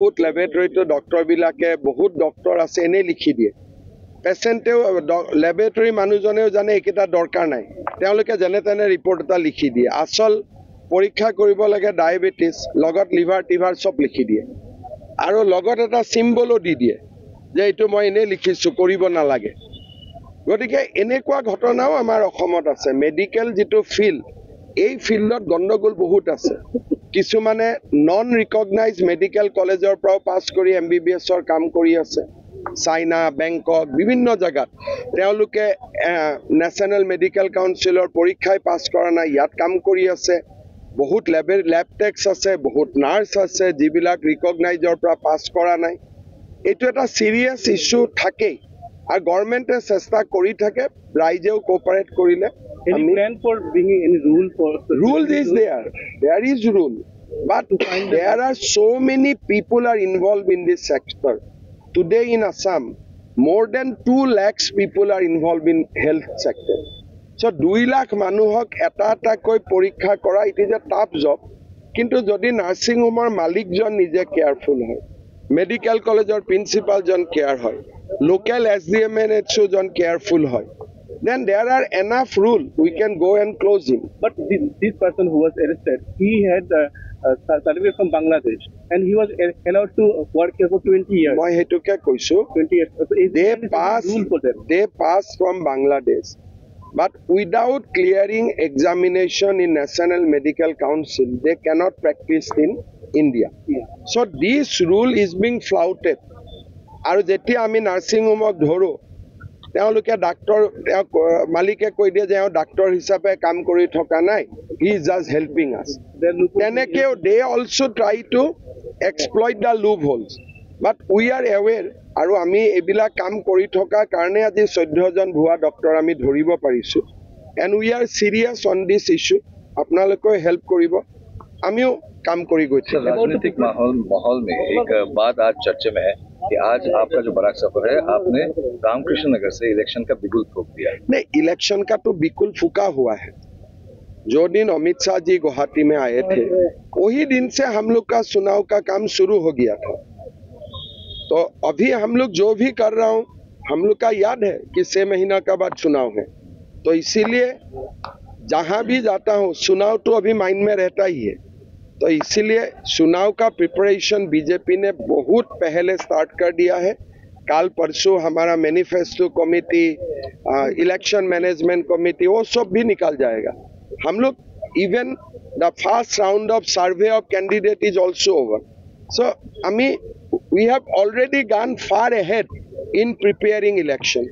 বহুত লেবৰেটৰীটো ডক্টৰবিলাকে বহুত ডক্টৰ আছে এনেই লিখি দিয়ে। পেচেণ্টেও লেবৰেটৰী মানুহজনেও জানে এইকেইটা দৰকাৰ নাই, তেওঁলোকে যেনে তেনে ৰিপৰ্ট এটা লিখি দিয়ে। আচল পৰীক্ষা কৰিব লাগে ডায়েবেটিছ, লগত লিভাৰ টিভাৰ চব লিখি দিয়ে আৰু লগত এটা চিম্বলো দি দিয়ে যে এইটো মই এনেই লিখিছোঁ, কৰিব নালাগে। গতিকে এনেকুৱা ঘটনাও আমাৰ অসমত আছে। মেডিকেল যিটো ফিল্ড, এই ফিল্ডত গণ্ডগোল বহুত আছে। কিছুমানে নন ৰিকগনাইজ মেডিকেল কলেজৰ পৰাও পাছ কৰি MBBSৰ কাম কৰি আছে। চাইনা, বেংকক, বিভিন্ন জেগাত তেওঁলোকে নেশ্যনেল মেডিকেল কাউন্সিলৰ পৰীক্ষাই পাছ কৰা নাই, ইয়াত কাম কৰি আছে। বহুত লেব টেক্স আছে, বহুত নাৰ্ছ আছে যিবিলাক ৰিকগনাইজৰ পৰা পাছ কৰা নাই। এইটো এটা চিৰিয়াছ ইছ্যু থাকেই আৰু গভৰ্ণমেণ্টে চেষ্টা কৰি থাকে, ৰাইজেও কোঅপাৰেট কৰিলে। Any plan for bringing any rule for? Rule is there. There is rule. But there are so many people are involved in this sector. Today in Assam, more than 2 lakhs people are involved in health sector. So 2 lakh মানুহক এটা কৈ পৰীক্ষা কৰা, it is a tough job. কিন্তু যদি nursing হোমৰ মালিকজন নিজে careful হয়, মেডিকেল কলেজৰ প্ৰিন্সিপালজন কেয়াৰ হয়, লোকেল SDMNHO জন কেয়াৰফুল হয়, then there are enough rule, we can go and close him. But this person who was arrested, he had a certificate from Bangladesh and he was allowed to work here for 20 years. মই হেতুকে কৈছো 20 years. So is they there pass rule for them? they pass from Bangladesh, but without clearing examination in National Medical Council they cannot practice in India. Yeah. So this rule is being flouted. আৰু যেতিয়া আমি nursing হোমক ধৰো, তেওঁলোকে doctor মালিকে কৈ দিয়ে যে এওঁ ডাক্তৰ হিচাপে কাম কৰি থকা নাই, he is just helping us. তেনেকেও they also try to exploit the loop holes, but we are aware. আৰু আমি এইবিলাক কাম কৰি থকাৰ কাৰণে আজি 14জন ভুৱা ডক্তৰ আমি ধৰিব পাৰিছোঁ। And we are serious on this issue. আপোনালোকেও হেল্প কৰিব, আমিও কাম কৰি গৈ থাকিম। राजनीतिक माहौल में एक बात आज चर्चे में है कि आज आपका जो बराक सफर है, आपने रामकृष्ण नगर से इलेक्शन का बिगुल फूंक दिया। नहीं, इलेक्शन का तो बिल्कुल फूका हुआ है। जो दिन अमित शाह जी गुवाहाटी में आए थे, वही दिन से हम लोग का चुनाव का काम शुरू हो गया था। तो अभी हम लोग जो भी कर रहा हूँ, हम लोग का याद है कि 6 महीना का बाद चुनाव है, तो इसीलिए जहाँ भी जाता हूँ चुनाव तो अभी माइंड में रहता ही है। तो इसीलिए चुनाव का प्रिपरेशन बीजेपी ने बहुत पहले स्टार्ट कर दिया है। काल परसों हमारा manifesto committee, election management committee, वो सब भी निकल जाएगा। हम लोग even the first round of survey of candidate is also over. So we have already gone far ahead in preparing election.